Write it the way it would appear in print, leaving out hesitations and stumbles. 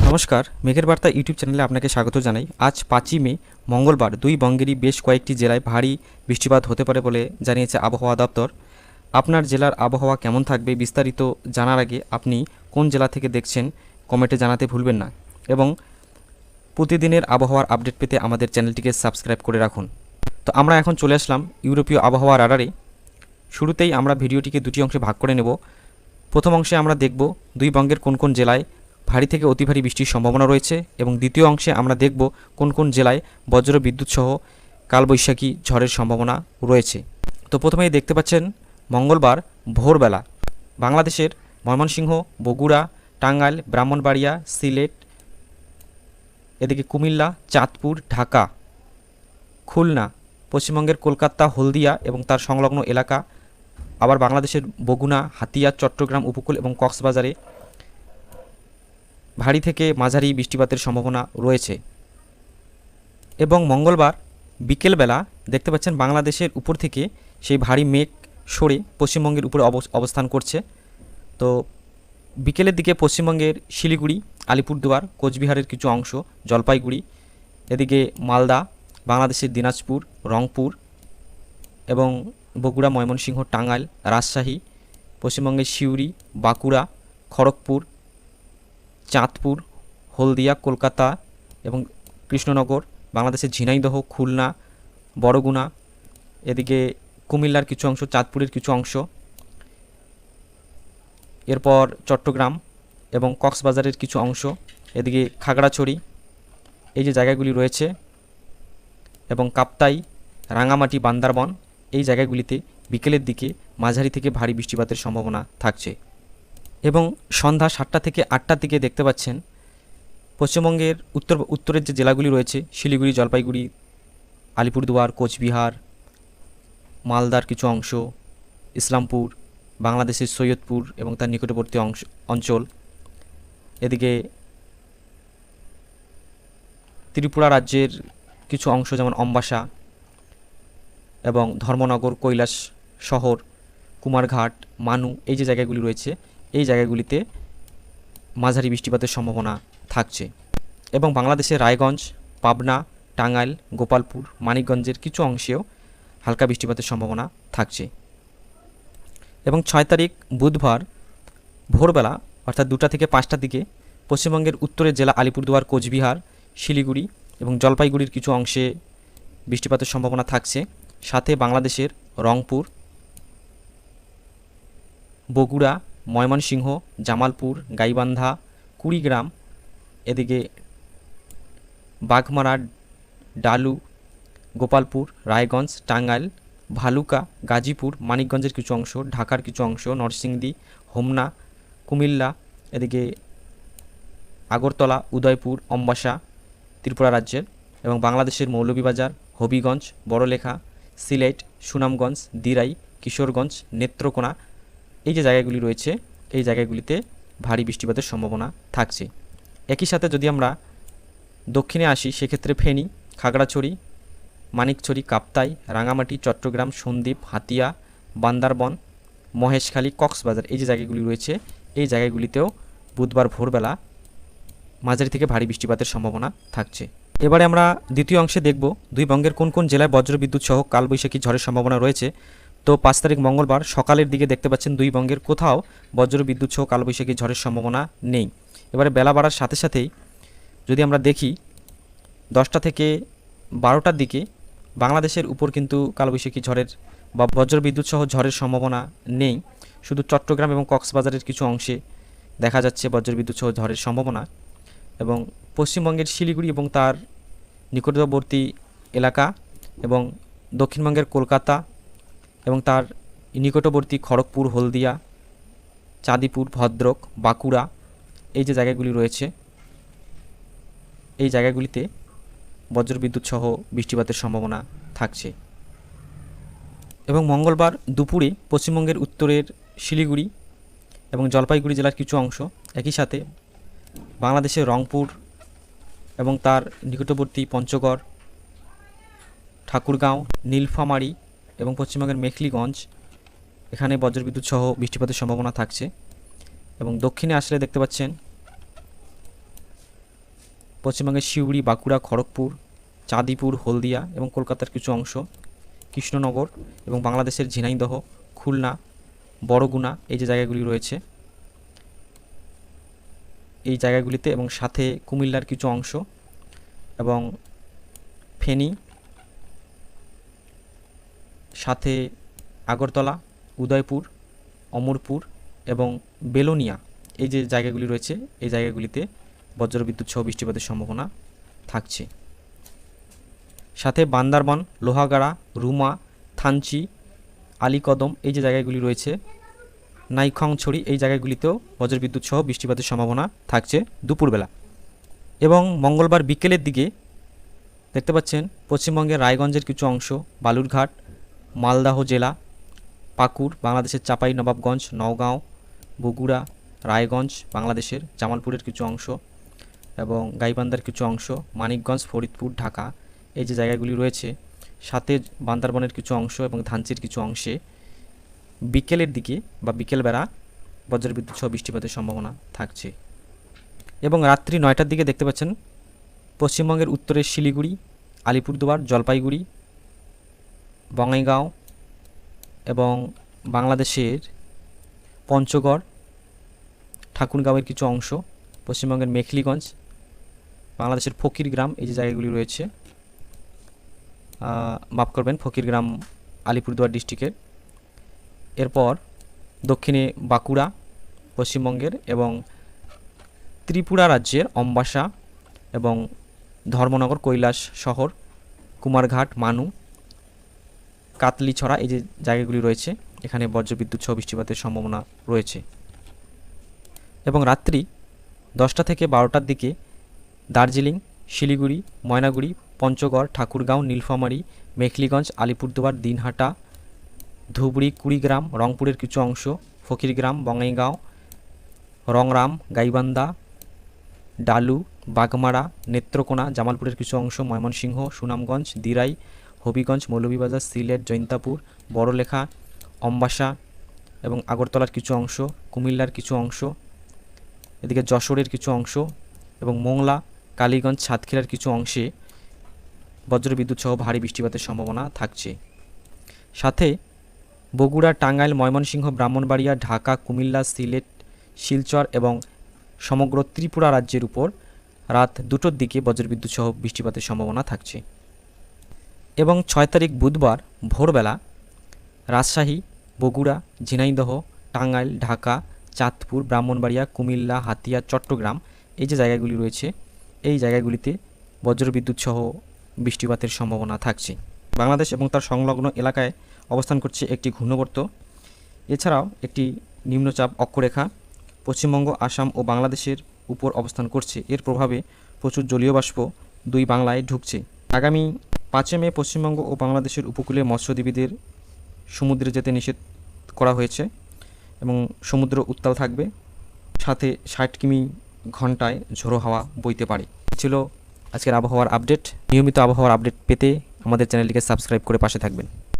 নমস্কার, মেঘের বার্তা ইউটিউব চ্যানেলে আপনাকে স্বাগত জানাই। আজ 5ই মে মঙ্গলবার দুই বঙ্গেরই বেশ কয়েকটি জেলায় ভারী বৃষ্টিপাত হতে পারে বলে জানিয়েছে আবহাওয়া দপ্তর। আপনার জেলার আবহাওয়া কেমন থাকবে বিস্তারিত জানার আগে আপনি কোন জেলা থেকে দেখছেন কমেন্টে জানাতে ভুলবেন না এবং প্রতিদিনের আবহাওয়ার আপডেট পেতে আমাদের চ্যানেলটিকে সাবস্ক্রাইব করে রাখুন। তো আমরা এখন চলে আসলাম ইউরোপীয় আবহাওয়া রাডারে। শুরুতেই আমরা ভিডিওটিকে দুটি অংশে ভাগ করে নেব। প্রথম অংশে আমরা দেখব দুই বঙ্গের কোন কোন জেলায় ভারী থেকে অতি ভারী বৃষ্টির সম্ভাবনা রয়েছে এবং দ্বিতীয় অংশে আমরা দেখব কোন কোন জেলায় বজ্র বিদ্যুৎ সহ কালবৈশাখী ঝড়ের সম্ভাবনা রয়েছে। তো প্রথমেই দেখতে পাচ্ছেন মঙ্গলবার ভোরবেলা বাংলাদেশের ময়মনসিংহ, বগুড়া, টাঙ্গাইল, ব্রাহ্মণবাড়িয়া, সিলেট, এদিকে কুমিল্লা, চাঁদপুর, ঢাকা, খুলনা, পশ্চিমবঙ্গের কলকাতা, হলদিয়া এবং তার সংলগ্ন এলাকা, আবার বাংলাদেশের বগুড়া, হাতিয়া, চট্টগ্রাম উপকূল এবং কক্সবাজারে ভারী থেকে মাঝারি বৃষ্টিপাতের সম্ভাবনা রয়েছে। এবং মঙ্গলবার বিকেলবেলা দেখতে পাচ্ছেন বাংলাদেশের উপর থেকে সেই ভারী মেঘ সরে পশ্চিমবঙ্গের উপরে অবস্থান করছে। তো বিকেলের দিকে পশ্চিমবঙ্গের শিলিগুড়ি, আলিপুরদুয়ার, কোচবিহারের কিছু অংশ, জলপাইগুড়ি, এদিকে মালদা, বাংলাদেশের দিনাজপুর, রংপুর এবং বগুড়া, ময়মনসিংহ, টাঙ্গাইল, রাজশাহী, পশ্চিমবঙ্গের সিউড়ি, বাঁকুড়া, খড়গপুর, চাঁদপুর, হলদিয়া, কলকাতা এবং কৃষ্ণনগর, বাংলাদেশের ঝিনাইদহ, খুলনা, বরগুনা, এদিকে কুমিল্লার কিছু অংশ, চাঁদপুরের কিছু অংশ, এরপর চট্টগ্রাম এবং কক্সবাজারের কিছু অংশ, এদিকে খাগড়াছড়ি, এই যে জায়গাগুলি রয়েছে, এবং কাপ্তাই, রাঙামাটি, বান্দরবান, এই জায়গাগুলিতে বিকেলের দিকে মাঝারি থেকে ভারী বৃষ্টিপাতের সম্ভাবনা থাকছে। এবং সন্ধ্যা 7টা থেকে 8টার দিকে দেখতে পাচ্ছেন পশ্চিমবঙ্গের উত্তরের যে জেলাগুলি রয়েছে শিলিগুড়ি, জলপাইগুড়ি, আলিপুরদুয়ার, কোচবিহার, মালদার কিছু অংশ, ইসলামপুর, বাংলাদেশের সৈয়দপুর এবং তার নিকটবর্তী অঞ্চল, এদিকে ত্রিপুরা রাজ্যের কিছু অংশ যেমন অম্বাসা এবং ধর্মনগর, কৈলাস শহর, কুমারঘাট, মানু, এই যে জায়গাগুলি রয়েছে এই জায়গাগুলিতে মাঝারি বৃষ্টিপাতের সম্ভাবনা থাকছে। এবং বাংলাদেশের রায়গঞ্জ, পাবনা, টাঙ্গাইল, গোপালপুর, মানিকগঞ্জের কিছু অংশেও হালকা বৃষ্টিপাতের সম্ভাবনা থাকছে। এবং 6 তারিখ বুধবার ভোরবেলা অর্থাৎ 2টা থেকে 5টার দিকে পশ্চিমবঙ্গের উত্তরের জেলা আলিপুরদুয়ার, কোচবিহার, শিলিগুড়ি এবং জলপাইগুড়ির কিছু অংশে বৃষ্টিপাতের সম্ভাবনা থাকছে। সাথে বাংলাদেশের রংপুর, বগুড়া, ময়মনসিংহ, জামালপুর, গাইবান্ধা, কুড়িগ্রাম, এদিকে বাঘমারা, ডালু, গোপালপুর, রায়গঞ্জ, টাঙ্গাইল, ভালুকা, গাজীপুর, মানিকগঞ্জের কিছু অংশ, ঢাকার কিছু অংশ, নরসিংদী, হোমনা, কুমিল্লা, এদিকে আগরতলা, উদয়পুর, অম্বাসা ত্রিপুরা রাজ্যের, এবং বাংলাদেশের মৌলভীবাজার, হবিগঞ্জ, বড়লেখা, সিলেট, সুনামগঞ্জ, দিরাই, কিশোরগঞ্জ, নেত্রকোনা, এই যে জায়গাগুলি রয়েছে এই জায়গাগুলিতে ভারী বৃষ্টিপাতের সম্ভাবনা থাকছে। একই সাথে যদি আমরা দক্ষিণে আসি সেক্ষেত্রে ফেনী, খাগড়াছড়ি, মানিকছড়ি, কাপ্তাই, রাঙামাটি, চট্টগ্রাম, সন্দ্বীপ, হাতিয়া, বান্দরবান, মহেশখালী, কক্সবাজার, এই যে জায়গাগুলি রয়েছে এই জায়গাগুলিতেও বুধবার ভোরবেলা মাঝারি থেকে ভারী বৃষ্টিপাতের সম্ভাবনা থাকছে। এবারে আমরা দ্বিতীয় অংশে দেখব দুই বঙ্গের কোন কোন জেলায় বজ্রবিদ্যুৎ সহ কালবৈশাখী ঝড়ের সম্ভাবনা রয়েছে। তো 5 তারিখ মঙ্গলবার সকালের দিকে দেখতে পাচ্ছেন দুই বঙ্গের কোথাও বজ্রবিদ্যুৎ সহ কালবৈশাখী ঝড়ের সম্ভাবনা নেই। এবারে বেলা বাড়ার সাথে সাথেই যদি আমরা দেখি 10টা থেকে 12টার দিকে বাংলাদেশের উপর কিন্তু কালবৈশাখী ঝড়ের বা বজ্রবিদ্যুৎ সহ ঝড়ের সম্ভাবনা নেই। শুধু চট্টগ্রাম এবং কক্সবাজারের কিছু অংশে দেখা যাচ্ছে বজ্রবিদ্যুৎ সহ ঝড়ের সম্ভাবনা। এবং পশ্চিমবঙ্গের শিলিগুড়ি এবং তার নিকটবর্তী এলাকা এবং দক্ষিণবঙ্গের কলকাতা এবং তার নিকটবর্তী খড়গপুর, হলদিয়া, চাঁদিপুর, ভদ্রক, বাঁকুড়া, এই যে জায়গাগুলি রয়েছে এই জায়গাগুলিতে বজ্রবিদ্যুৎ সহ বৃষ্টিপাতের সম্ভাবনা থাকছে। এবং মঙ্গলবার দুপুরে পশ্চিমবঙ্গের উত্তরের শিলিগুড়ি এবং জলপাইগুড়ি জেলার কিছু অংশ, একই সাথে বাংলাদেশের রংপুর এবং তার নিকটবর্তী পঞ্চগড়, ঠাকুরগাঁও, নীলফামারী এবং পশ্চিমবঙ্গের মেখলিগঞ্জ, এখানে বজ্রবিদ্যুৎ সহ বৃষ্টিপাতের সম্ভাবনা থাকছে। এবং দক্ষিণে আসলে দেখতে পাচ্ছেন পশ্চিমবঙ্গের সিউড়ি, বাঁকুড়া, খড়গপুর, চাঁদিপুর, হলদিয়া এবং কলকাতার কিছু অংশ, কৃষ্ণনগর এবং বাংলাদেশের ঝিনাইদহ, খুলনা, বড়গুনা এই যে জায়গাগুলি রয়েছে এই জায়গাগুলিতে, এবং সাথে কুমিল্লার কিছু অংশ এবং ফেনী, সাথে আগরতলা, উদয়পুর, অমরপুর এবং বেলোনিয়া এই যে জায়গাগুলি রয়েছে এই জায়গাগুলিতে বজ্রবিদ্যুৎ সহ বৃষ্টিপাতের সম্ভাবনা থাকছে। সাথে বান্দারবান, লোহাগাড়া, রুমা, থানচি, আলীকদম এই যে জায়গাগুলি রয়েছে, নাইখংছড়ি এই জায়গাগুলিতেও বজ্রবিদ্যুৎ সহ বৃষ্টিপাতের সম্ভাবনা থাকছে দুপুরবেলা। এবং মঙ্গলবার বিকেলের দিকে দেখতে পাচ্ছেন পশ্চিমবঙ্গের রায়গঞ্জের কিছু অংশ, বালুরঘাট, মালদহ জেলা, পাকুড় বাংলাদেশের চাঁপাই নবাবগঞ্জ, নওগাঁও, বগুড়া, রায়গঞ্জ বাংলাদেশের জামালপুরের কিছু অংশ এবং গাইবান্ধার কিছু অংশ, মানিকগঞ্জ, ফরিদপুর, ঢাকা এই যে জায়গাগুলি রয়েছে, সাথে বান্দারবনের কিছু অংশ এবং ধানচির কিছু অংশে বিকেলের দিকে বা বিকেলবেলা বজ্রবিদ্যুৎ সহ বৃষ্টিপাতের সম্ভাবনা থাকছে। এবং রাত্রি 9টার দিকে দেখতে পাচ্ছেন পশ্চিমবঙ্গের উত্তরের শিলিগুড়ি, আলিপুরদুয়ার, জলপাইগুড়ি, বঙাইগাঁও এবং বাংলাদেশের পঞ্চগড়, ঠাকুরগাঁওয়ের কিছু অংশ, পশ্চিমবঙ্গের মেখলিগঞ্জ, বাংলাদেশের ফকিরগ্রাম এই যে জায়গাগুলি রয়েছে, মাফ করবেন ফকিরগ্রাম আলিপুরদুয়ার ডিস্ট্রিক্টের। এরপর দক্ষিণে বাঁকুড়া পশ্চিমবঙ্গের এবং ত্রিপুরা রাজ্যের অম্বাসা এবং ধর্মনগর, কৈলাস শহর, কুমারঘাট, মানু, কাতলিছড়া এই যে জায়গাগুলি রয়েছে এখানে বজ্রবিদ্যুৎ সহ বৃষ্টিপাতের সম্ভাবনা রয়েছে। এবং রাত্রি 10টা থেকে 12টার দিকে দার্জিলিং, শিলিগুড়ি, ময়নাগুড়ি, পঞ্চগড়, ঠাকুরগাঁও, নীলফামারী, মেখলিগঞ্জ, আলিপুরদুয়ার, দিনহাটা, ধুবড়ি, কুড়িগ্রাম, রংপুরের কিছু অংশ, ফকিরগ্রাম, বঙাইগাঁও, রংরাম, গাইবান্ধা, ডালু, বাগমারা, নেত্রকোনা, জামালপুরের কিছু অংশ, ময়মনসিংহ, সুনামগঞ্জ, দিরাই, হবিগঞ্জ, মৌলভীবাজার, সিলেট, জৈন্তাপুর, বড়লেখা, অম্বাসা এবং আগরতলার কিছু অংশ, কুমিল্লার কিছু অংশ, এদিকে যশোরের কিছু অংশ এবং মোংলা, কালীগঞ্জ, সাতক্ষীরার কিছু অংশে বজ্রবিদ্যুৎ সহ ভারী বৃষ্টিপাতের সম্ভাবনা থাকছে। সাথে বগুড়া, টাঙ্গাইল, ময়মনসিংহ, ব্রাহ্মণবাড়িয়া, ঢাকা, কুমিল্লা, সিলেট, শিলচর এবং সমগ্র ত্রিপুরা রাজ্যের উপর রাত 2টোর দিকে বজ্রবিদ্যুৎ সহ বৃষ্টিপাতের সম্ভাবনা থাকছে। এবং 6 তারিখ বুধবার ভোরবেলা রাজশাহী, বগুড়া, ঝিনাইদহ, টাঙ্গাইল, ঢাকা, চাঁদপুর, ব্রাহ্মণবাড়িয়া, কুমিল্লা, হাতিয়া, চট্টগ্রাম এই যে জায়গাগুলি রয়েছে এই জায়গাগুলিতে বজ্রবিদ্যুৎ সহ বৃষ্টিপাতের সম্ভাবনা থাকছে। বাংলাদেশ এবং তার সংলগ্ন এলাকায় অবস্থান করছে একটি ঘূর্ণবর্ত, এছাড়াও একটি নিম্নচাপ অক্ষরেখা পশ্চিমবঙ্গ, আসাম ও বাংলাদেশের উপর অবস্থান করছে। এর প্রভাবে প্রচুর জলীয় বাষ্প দুই বাংলায় ঢুকছে। আগামী 5 মে পশ্চিমবঙ্গ ও বাংলাদেশের উপকূলে মৎস্যজীবীদের সমুদ্রে যেতে নিষেধ করা হয়েছে এবং সমুদ্র উত্তাল থাকবে, সাথে 60 কিমি ঘন্টায় ঝোড়ো হাওয়া বইতে পারে। ছিল আজকের আবহাওয়ার আপডেট। নিয়মিত আবহাওয়ার আপডেট পেতে আমাদের চ্যানেলটিকে সাবস্ক্রাইব করে পাশে থাকবেন।